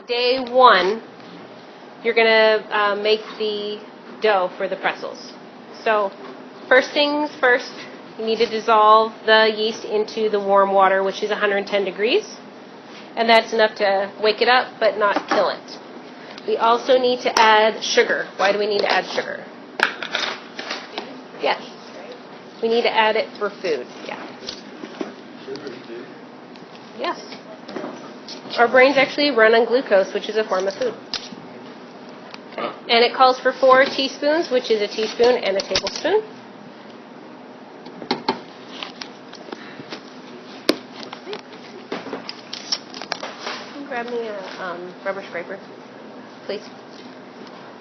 day 1, you're going to make the dough for the pretzels. So first things first, you need to dissolve the yeast into the warm water, which is 110 degrees. And that's enough to wake it up, but not kill it. We also need to add sugar. Why do we need to add sugar? Yes. We need to add it for food. Yeah. Yes. Our brains actually run on glucose, which is a form of food. Okay. And it calls for 4 teaspoons, which is a teaspoon and a tablespoon. Grab me a rubber scraper, please.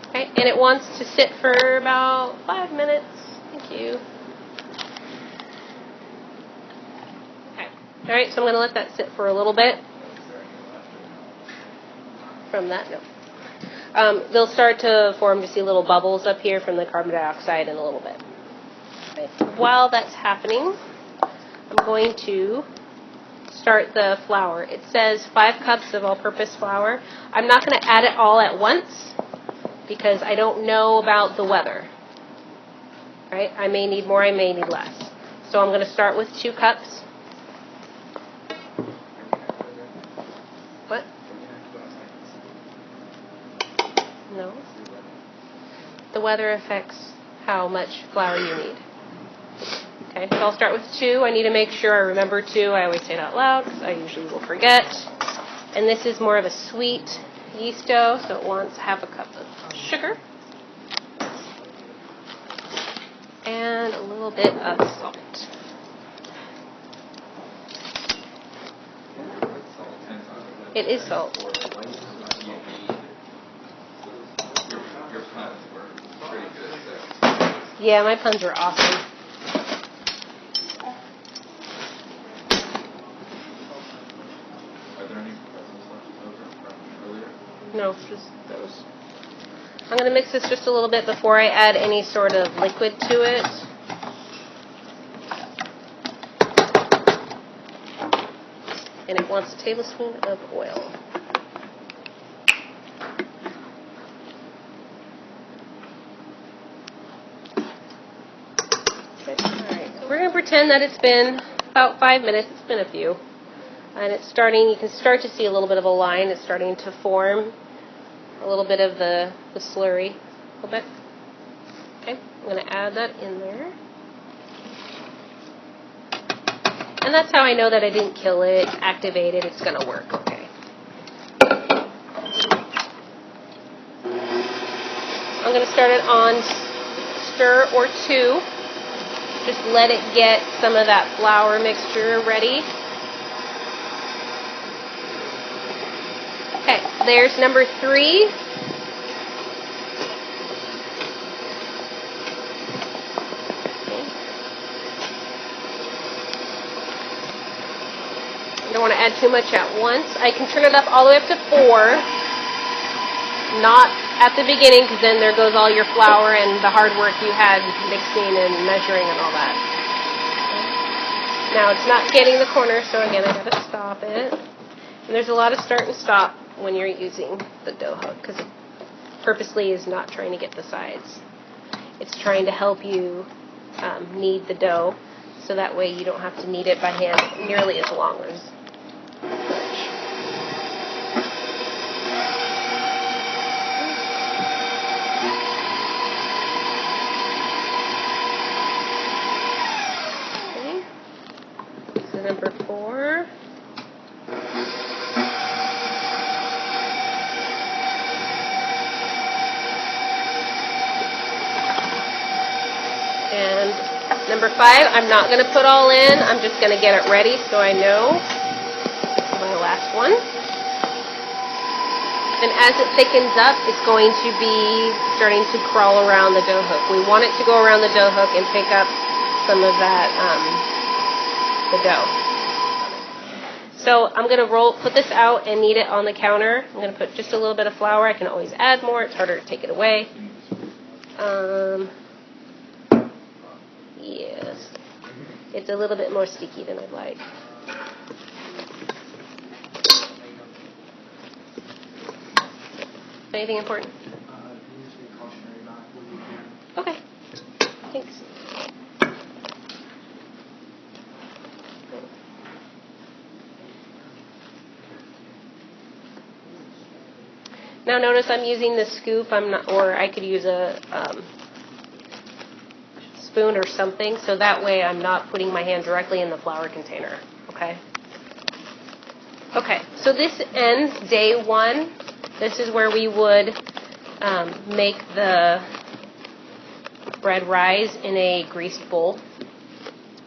Okay, and it wants to sit for about 5 minutes. Thank you. Okay. All right, so I'm going to let that sit for a little bit. From that, no. They'll start to form, you see little bubbles up here from the carbon dioxide in a little bit. Okay. While that's happening, I'm going to start the flour. It says 5 cups of all-purpose flour. I'm not going to add it all at once because I don't know about the weather. Right? I may need more, I may need less. So I'm going to start with 2 cups. What? No. The weather affects how much flour you need. Okay, so I'll start with 2. I need to make sure I remember 2. I always say it out loud because I usually will forget. And this is more of a sweet yeast dough, so it wants half a cup of sugar. And a little bit of salt. It is salt. Yeah, my puns were awesome. No, just those. I'm going to mix this just a little bit before I add any sort of liquid to it. And it wants a tablespoon of oil. Okay. All right. So we're going to pretend that it's been about 5 minutes. It's been a few. And it's starting, you can start to see a little bit of a line. It's starting to form a little bit of the slurry. A little bit. Okay, I'm going to add that in there. And that's how I know that I didn't kill it, activate it, it's going to work. Okay. I'm going to start it on stir or 2. Just let it get some of that flour mixture ready. Okay, there's number 3. I don't want to add too much at once. I can turn it up all the way up to 4. Not at the beginning, because then there goes all your flour and the hard work you had mixing and measuring and all that. Now it's not getting the corner, so again I got to stop it. And there's a lot of start and stop when you're using the dough hook, because it purposely is not trying to get the sides. It's trying to help you knead the dough, so that way you don't have to knead it by hand nearly as long as much. Okay. So number 4. And number 5, I'm not going to put all in. I'm just going to get it ready so I know. My last one. And as it thickens up, it's going to be starting to crawl around the dough hook. We want it to go around the dough hook and pick up some of that, the dough. So I'm going to put this out and knead it on the counter. I'm going to put just a little bit of flour. I can always add more. It's harder to take it away. Yes. It's a little bit more sticky than I'd like. Anything important? Usually cautionary not when you can. Okay. Thanks. Now notice I'm using the scoop. I'm not, or I could use a spoon or something, so that way I'm not putting my hand directly in the flour container. Okay. Okay. So this ends day 1. This is where we would make the bread rise in a greased bowl.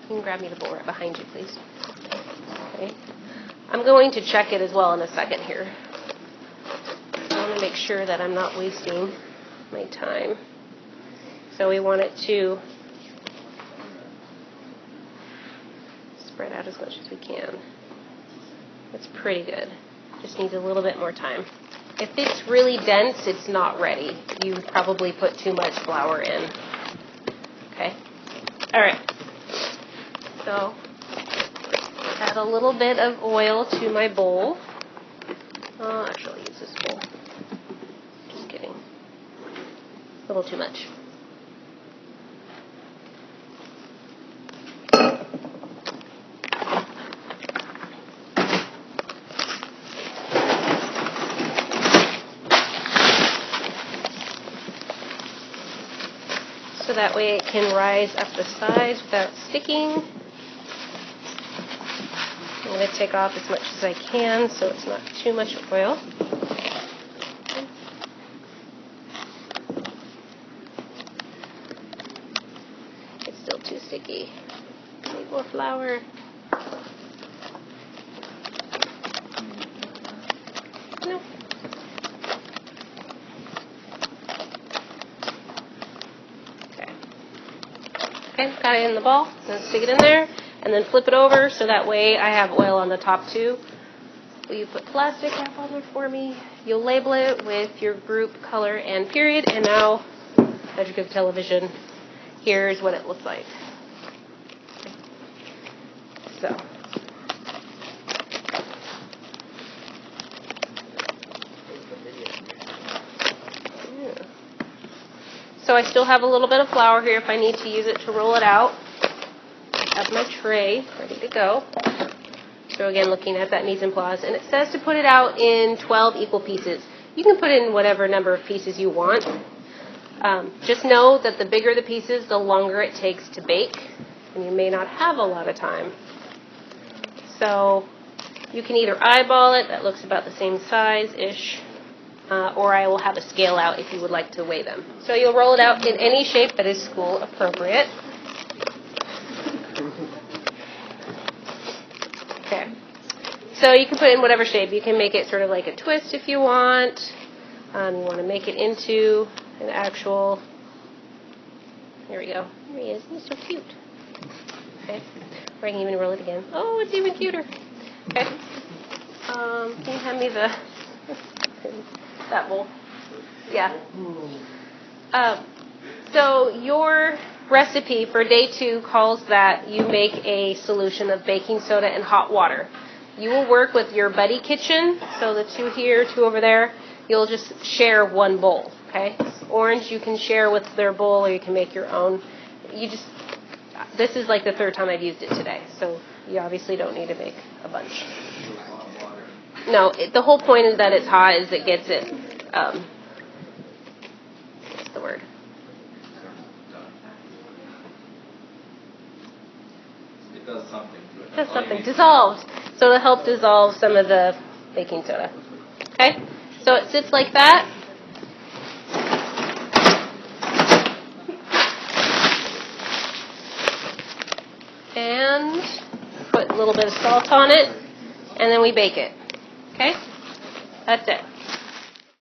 You can grab me the bowl right behind you, please. Okay. I'm going to check it as well in a second here. I want to make sure that I'm not wasting my time. So we want it to spread out as much as we can. It's pretty good. Just needs a little bit more time. If it's really dense, it's not ready. You probably put too much flour in. Okay. All right. So add a little bit of oil to my bowl. Actually, I'll use this bowl. Just kidding. A little too much. So that way it can rise up the sides without sticking. I'm going to take off as much as I can so it's not too much oil. It's still too sticky. Need more flour. No. Okay, got it in the ball. Then stick it in there, and then flip it over so that way I have oil on the top too. Will you put plastic wrap on there for me? You'll label it with your group, color, and period. And now, Magic of Television, here's what it looks like. So. So I still have a little bit of flour here if I need to use it to roll it out. I have my tray ready to go. So again, looking at that mise en place. And it says to put it out in 12 equal pieces. You can put in whatever number of pieces you want. Just know that the bigger the pieces, the longer it takes to bake. And you may not have a lot of time. So you can either eyeball it, that looks about the same size-ish. Or I will have a scale out if you would like to weigh them. So you'll roll it out in any shape that is school appropriate. Okay. So you can put it in whatever shape. You can make it sort of like a twist if you want. You want to make it into an actual... Here we go. There he is. He's so cute. Okay. Or I can even roll it again. Oh, it's even cuter. Okay. Can you hand me the... that bowl? Yeah. So your recipe for day 2 calls that you make a solution of baking soda and hot water. You will work with your buddy kitchen, so the 2 here, 2 over there. You'll just share one bowl, okay? Orange you can share with their bowl, or you can make your own. This is like the 3rd time I've used it today, so you obviously don't need to make a bunch. No, the whole point is that it's hot, is it gets it, what's the word? It does something to it. It does something. Dissolved. So it'll help dissolve some of the baking soda. Okay? So it sits like that. And put a little bit of salt on it. And then we bake it. Okay? That's it.